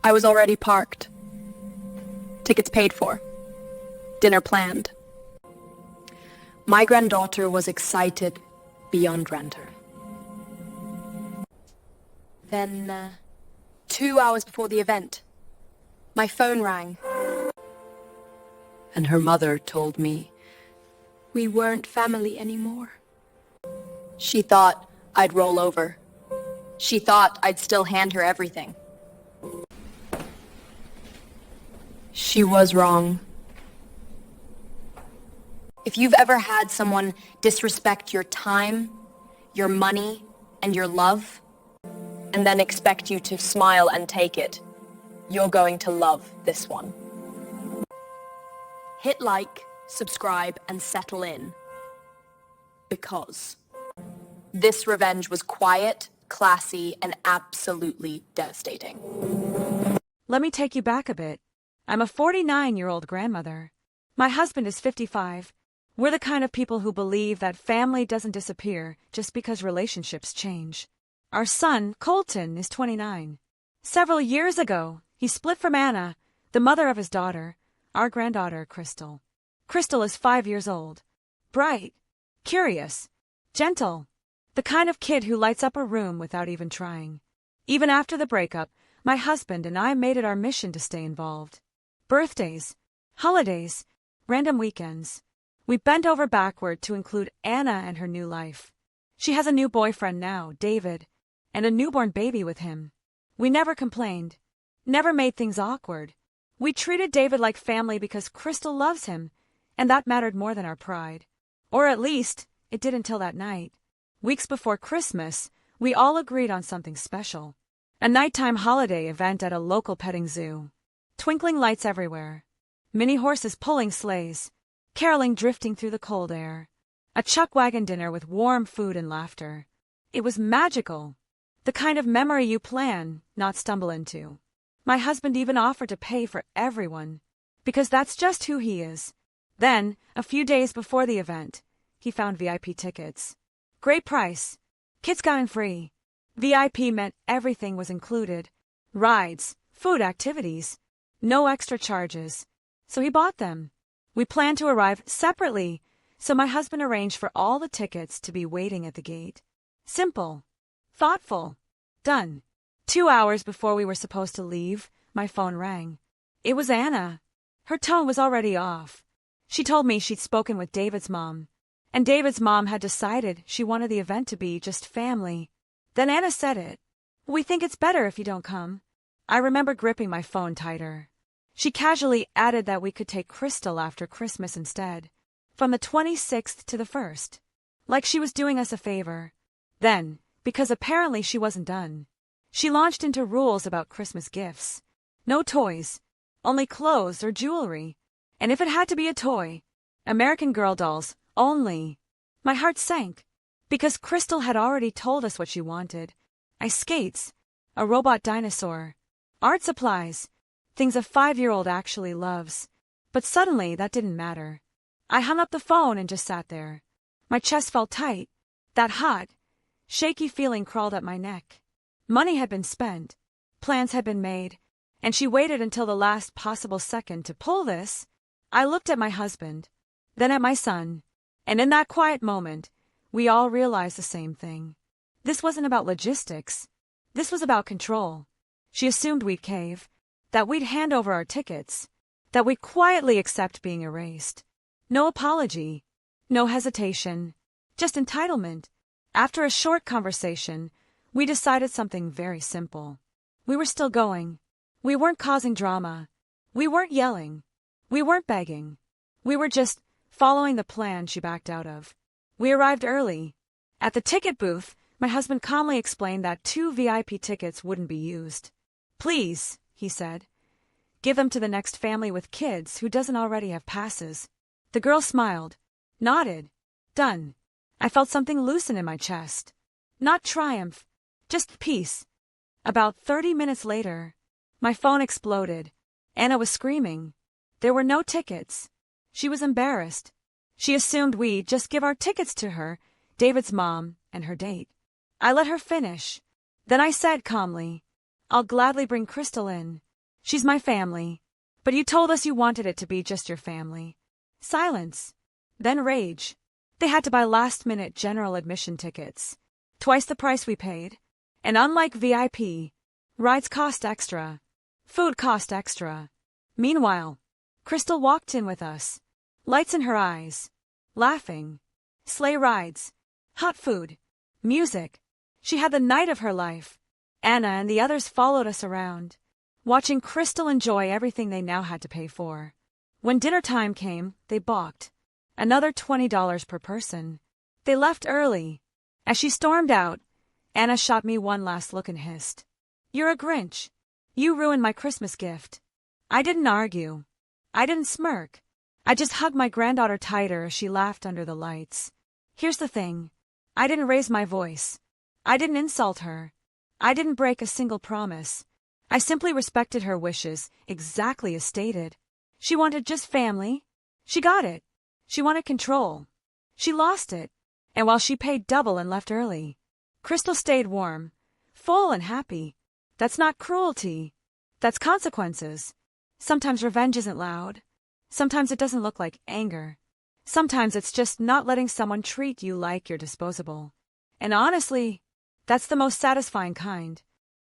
I was already parked. Tickets paid for. Dinner planned. My granddaughter was excited beyond grandeur. Then, 2 hours before the event, my phone rang. And her mother told me we weren't family anymore. She thought I'd roll over. She thought I'd still hand her everything. She was wrong. If you've ever had someone disrespect your time, your money, and your love, and then expect you to smile and take it, you're going to love this one. Hit like, subscribe, and settle in. Because this revenge was quiet, classy, and absolutely devastating. Let me take you back a bit. I'm a 49-year-old grandmother. My husband is 55. We're the kind of people who believe that family doesn't disappear just because relationships change. Our son, Colton, is 29. Several years ago, he split from Anna, the mother of his daughter, our granddaughter, Crystal. Crystal is 5 years old. Bright, curious, gentle, the kind of kid who lights up a room without even trying. Even after the breakup, my husband and I made it our mission to stay involved. Birthdays, holidays, random weekends. We bent over backward to include Anna and her new life. She has a new boyfriend now, David, and a newborn baby with him. We never complained, never made things awkward. We treated David like family because Crystal loves him, and that mattered more than our pride. Or at least, it did until that night. Weeks before Christmas, we all agreed on something special. A nighttime holiday event at a local petting zoo. Twinkling lights everywhere. Mini horses pulling sleighs. Caroling drifting through the cold air. A chuck wagon dinner with warm food and laughter. It was magical. The kind of memory you plan, not stumble into. My husband even offered to pay for everyone, because that's just who he is. Then, a few days before the event, he found VIP tickets. Great price. Kids got in free. VIP meant everything was included. Rides, food, activities. No extra charges. So he bought them. We planned to arrive separately, so my husband arranged for all the tickets to be waiting at the gate. Simple. Thoughtful. Done. 2 hours before we were supposed to leave, my phone rang. It was Anna. Her tone was already off. She told me she'd spoken with David's mom, and David's mom had decided she wanted the event to be just family. Then Anna said it. We think it's better if you don't come. I remember gripping my phone tighter. She casually added that we could take Crystal after Christmas instead, from the 26th to the 1st, like she was doing us a favor. Then, because apparently she wasn't done, she launched into rules about Christmas gifts. No toys, only clothes or jewelry, and if it had to be a toy, American Girl dolls only. My heart sank, because Crystal had already told us what she wanted. Ice skates, a robot dinosaur, art supplies, things a 5-year-old actually loves. But suddenly that didn't matter. I hung up the phone and just sat there. My chest felt tight. That hot, shaky feeling crawled up my neck. Money had been spent. Plans had been made. And she waited until the last possible second to pull this. I looked at my husband, then at my son, and in that quiet moment, we all realized the same thing. This wasn't about logistics. This was about control. She assumed we'd cave, that we'd hand over our tickets, that we'd quietly accept being erased. No apology, no hesitation, just entitlement. After a short conversation, we decided something very simple. We were still going. We weren't causing drama. We weren't yelling. We weren't begging. We were just following the plan she backed out of. We arrived early. At the ticket booth, my husband calmly explained that 2 VIP tickets wouldn't be used. Please, he said, give them to the next family with kids who doesn't already have passes. The girl smiled, nodded. Done. I felt something loosen in my chest. Not triumph, just peace. About 30 minutes later, my phone exploded. Anna was screaming. There were no tickets. She was embarrassed. She assumed we'd just give our tickets to her, David's mom, and her date. I let her finish. Then I said calmly, I'll gladly bring Crystal in. She's my family. But you told us you wanted it to be just your family. Silence. Then rage. They had to buy last-minute general admission tickets. Twice the price we paid. And unlike VIP, rides cost extra. Food cost extra. Meanwhile, Crystal walked in with us. Lights in her eyes. Laughing. Sleigh rides. Hot food. Music. She had the night of her life. Anna and the others followed us around, watching Crystal enjoy everything they now had to pay for. When dinner time came, they balked. Another $20 per person. They left early. As she stormed out, Anna shot me one last look and hissed, "You're a Grinch. You ruined my Christmas gift." I didn't argue. I didn't smirk. I just hugged my granddaughter tighter as she laughed under the lights. Here's the thing. I didn't raise my voice. I didn't insult her. I didn't break a single promise. I simply respected her wishes, exactly as stated. She wanted just family. She got it. She wanted control. She lost it. And while she paid double and left early, Crystal stayed warm, full and happy. That's not cruelty. That's consequences. Sometimes revenge isn't loud. Sometimes it doesn't look like anger. Sometimes it's just not letting someone treat you like you're disposable. And honestly, that's the most satisfying kind.